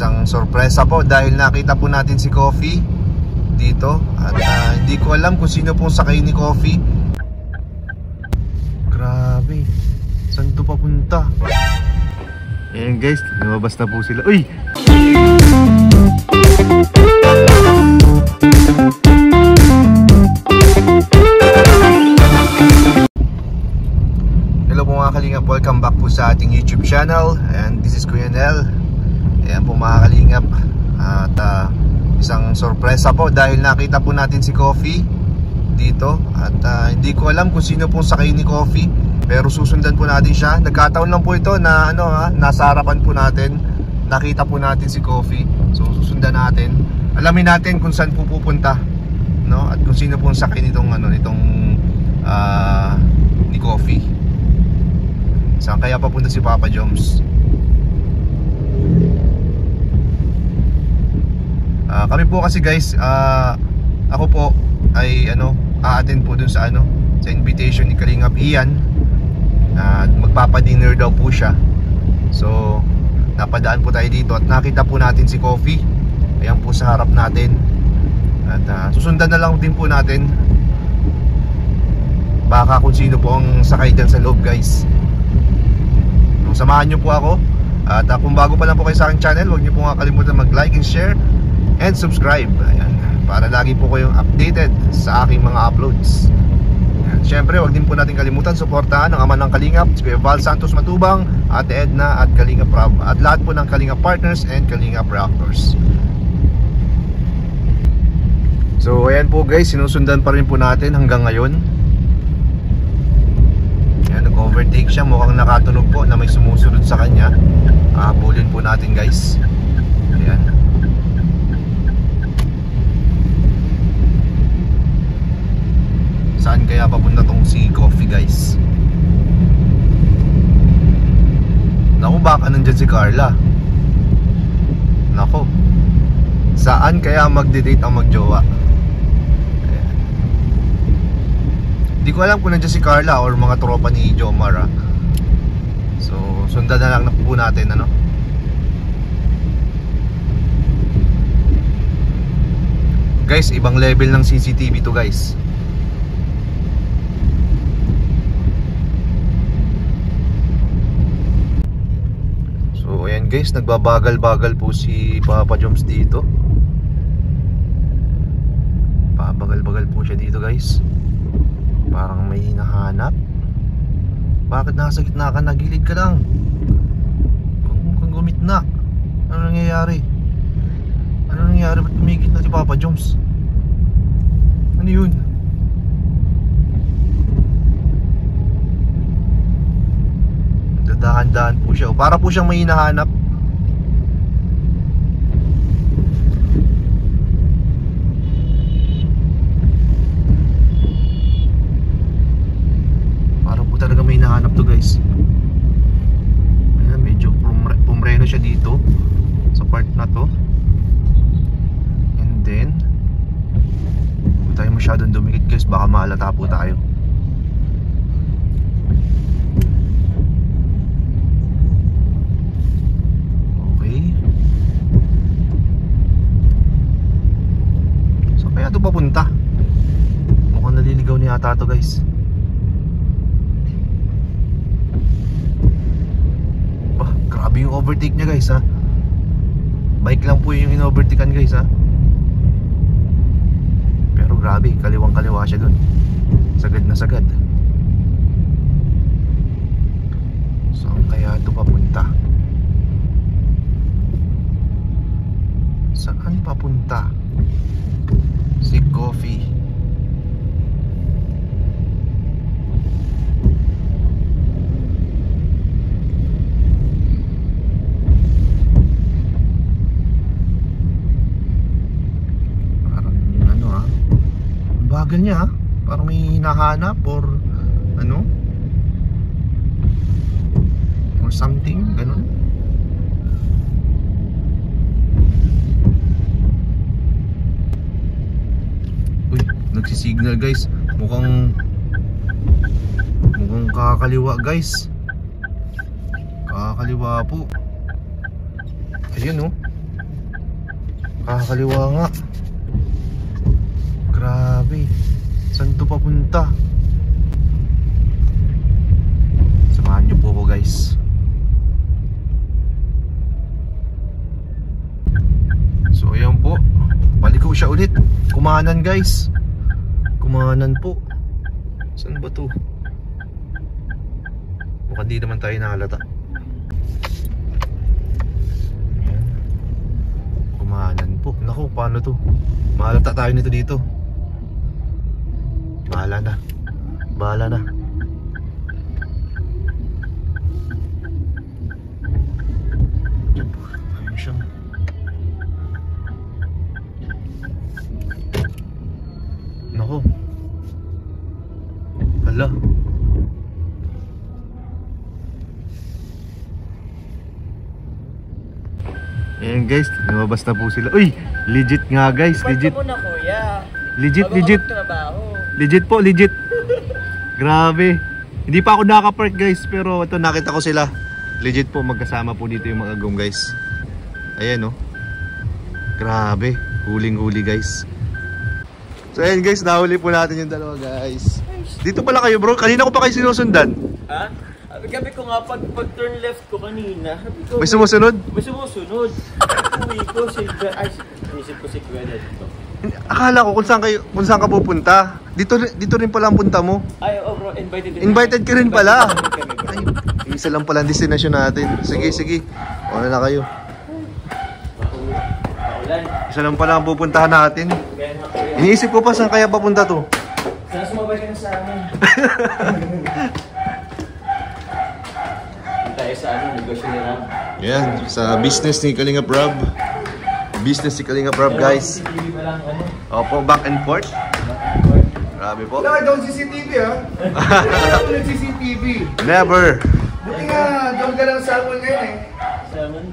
isang sorpresa po dahil nakita po natin si Coffee dito at hindi ko alam kung sino pong sakay ni Coffee. Grabe, saan to papunta? Ayan guys, lumabas na po sila. Uy! Hello po mga kalingap, welcome back po sa ating YouTube channel. And this is Kuya Nel. Ayan po mga kalingap. At isang sorpresa po dahil nakita po natin si Coffee dito. At hindi ko alam kung sino pong sakay ni Coffee, pero susundan po natin siya. Nagkataon lang po ito na nasa harapan po natin. Nakita po natin si Coffee. So susundan natin. Alamin natin kung saan po pupunta, no? At kung sino pong sakay nitong ni Coffee. Saan kaya papunta si Papa Joms? Kami po kasi guys, ako po ay a-attend po dun sa sa invitation ni Kalingap Ian. Magpapa-dinner daw po siya. So napadaan po tayo dito at nakita po natin si Coffee. Ayan po sa harap natin. At susundan na lang din po natin. Baka kung sino po ang sakay dyan sa loob guys. Samahan nyo po ako. At kung bago pa lang po kayo sa aking channel, huwag nyo po nga kalimutan mag-like and share and subscribe. Ayan, para lagi po kayong updated sa aking mga uploads. Ayan, syempre huwag din po natin kalimutan suportahan ang ama ng Kalingap, si Kuya Val Santos Matubang, Ate Edna at Kalingap Rob, at lahat po ng Kalingap partners and Kalingap reactors. So ayan po guys, sinusundan pa rin po natin hanggang ngayon. Ayan, nag-overtake siya, mukhang nakatunog po na may sumusunod sa kanya. Habulin po natin guys. Ayan. Saan kaya papunta tong si Coffee guys? Naku, baka nandyan si Carla. Naku, saan kaya magde-date ang magjowa? Hindi ko alam kung nandiyan si Carla or mga tropa ni Jomar. So sundan na lang po natin Guys, ibang level ng CCTV to guys. So ayan guys, nagbabagal-bagal po si Papa Joms dito. Babagal-bagal po siya dito guys. Parang may hinahanap. Bakit nasa gitna ka? Nagilid ka lang. Kung gumit na. Ano nangyayari? Ano nangyayari? Ba't tumigit na si Papa Joms? Ano yun? Dadahan-dahan po siya. O, para po siyang may hinahanap. May hinahanap to guys. Ayan, medyo pumreno siya dito sa part na to. And then huwag tayo masyadong dumikit guys, baka mahalata po tayo. Okay, so kaya ito papunta. Mukhang naliligaw niya ata to guys. Grabe yung overtake niya guys Bike lang po yung in-overtakean guys Pero grabe, kaliwang kaliwa siya dun. Sagad na sagad. Saan kaya ito papunta? Saan papunta si Coffee? Bagal niya parang may hinahanap or or something ganun. Uy, nagsisignal guys. Mukhang kakaliwa guys. Kakaliwa po. Ayun Kaliwa nga. Grabe. Saan to papunta? Samahan niyo po ko guys. So ayan po. Balik ko siya ulit. Kumanan guys. Kumanan po. Saan ba to? Mukhang di naman tayo nakalata. Ayan. Kumanan po. Naku, paano to? Mahalata tayo nito dito. Bahala na. Bahala na. Ayun siya. Naku. Hala. Ayan guys, lumabas na po sila. Uy, legit nga guys, legit. Muna, kuya. Legit, legit. Trabaho. Legit po, legit. Grabe. Hindi pa ako nakapark guys, pero ito nakita ko sila. Legit po, magkasama po dito yung mga agong guys. Ayan oh. Grabe, huling-huli guys. So ayan guys, nahuli po natin yung dalawa guys. Dito pala kayo bro, kanina ko pa kayo sinusundan. Ha? Gabi ko nga, pag turn left ko kanina, ko, may sumusunod? May sumusunod. Uwi ko, inisip ko si Kuya na dito. Akala ko kung saan ka pupunta. Dito rin pala ang punta mo. Ay, oh bro, invited din. Invited ka rin pala. Ay, isa lang pala ang destination natin. Sige, sige. Ano na kayo? Isa lang pala ang pupuntahan natin. Iniisip ko pa saan kaya papunta to. Sana sumabay ka na sa amin. Tayo sa negosyo ni Rob. Yan, sa business ni Kalingap Rob. Business ni Kalingap Rob guys. Opo, back and forth. Grabe po. Wala daw CCTV ha? Wala ko ng CCTV. Never. Buti nga, doon ka lang sa salmon ngayon eh. Salmon?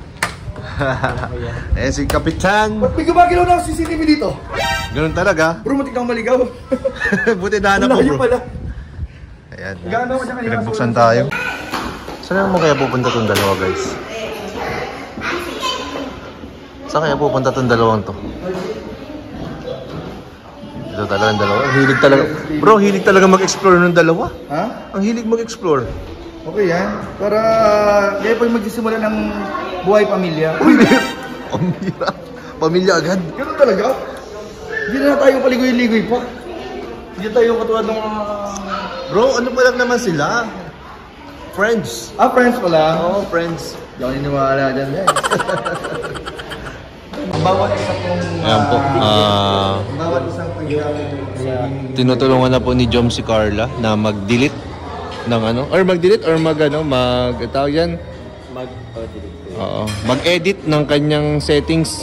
Ayan si Kapitan. Ba't may gumagalaw na CCTV dito? Ganun talaga. Bro, matik na akong maligaw. Buti nahanap mo bro. pala. Ayan. Gano'n ko siya kanina. Pinagbuksan tayo. Saan naman kaya pupunta itong dalawa guys? Saan kaya pupunta itong dalawang to? Ito talaga ang dalawa. Hilig talaga. Bro, hilig talaga mag-explore ng dalawa. Ha? Ang hilig mag-explore. Okay yan. Para kaya pag magsisimula ng buhay pamilya. Pamilya. Pamilya agad. Ganun talaga. Hindi na tayo paligoy-ligoy pa. Hindi tayo katulad ng mga... Bro, ano pa lang naman sila? Friends. Friends pala. Oo, friends. Hindi ako niniwala dyan guys. Bawat isa pong... Ayan po. Bawat isang Tinutulungan na po ni Jom si Carla na mag-delete ng ano, or mag-delete or tawag yan? Mag-edit ng kanyang settings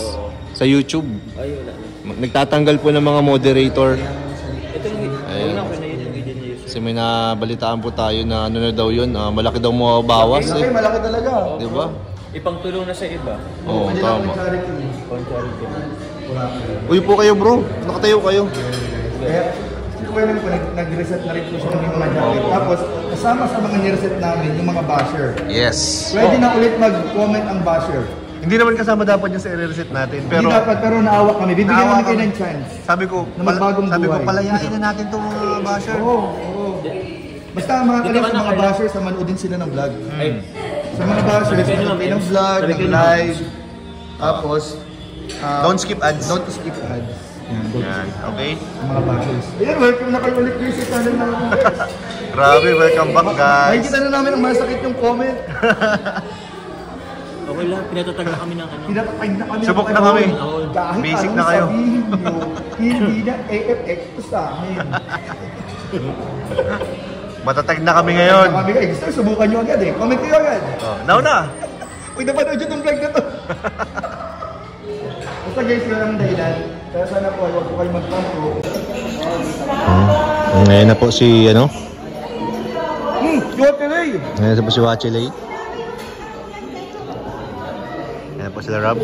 sa YouTube. Ay, wala na. Nagtatanggal po ng mga moderator. Ito yung una ko na yun, yung video niya. Kasi may nabalitaan po tayo na ano na daw yun, malaki daw mabawas. Malaki, malaki talaga. Di ba? Ipangtulong na sa iba. Oo, tama. Contrary. Uy po kayo bro, nakatayo kayo. Kaya, si Kuya po, nag-reset na rin po siya ng mga jacket. Tapos, kasama sa mga nireset namin, yung mga basher. Yes. Pwede na ulit mag-comment ang basher. Hindi naman kasama dapat yung sa i-reset natin. Pero Hindi dapat, pero naawa kami. Bibigyan naawa namin kayo kami. ng chance. Sabi ko, Na magbagong buhay. palayain na natin itong mga basher. Oo. Basta mga kalim sa mga bashers, manoodin sila ng vlog. Sa mga bashers, manood ng vlog, ng live. Tapos, Don't skip ads. Don't skip ads. Yan, okay? Ang mga bashers. Ayan, welcome na kayo ulit kayo sa channel namin. Grabe, welcome back guys. Nakikita na namin ang masakit yung comment. Okay lang, pinatatag na kami ng ano. Pinatapay na kami. Subok na kami. Kahit Basic anong na kayo. sabihin nyo, hindi na AFX to sa amin. Matatag na kami ngayon. Kami guys, gusto subukan nyo agad eh. Comment kayo agad. Oh, now na. Uy, napanood yun yung vlog na to. Basta guys, yun ang dahilan. Kaya sana po, huwag po kayo magtampo. Ngayon na po si ano? Yotelay! Ngayon na po si Wachilay. Ngayon po sila Rob.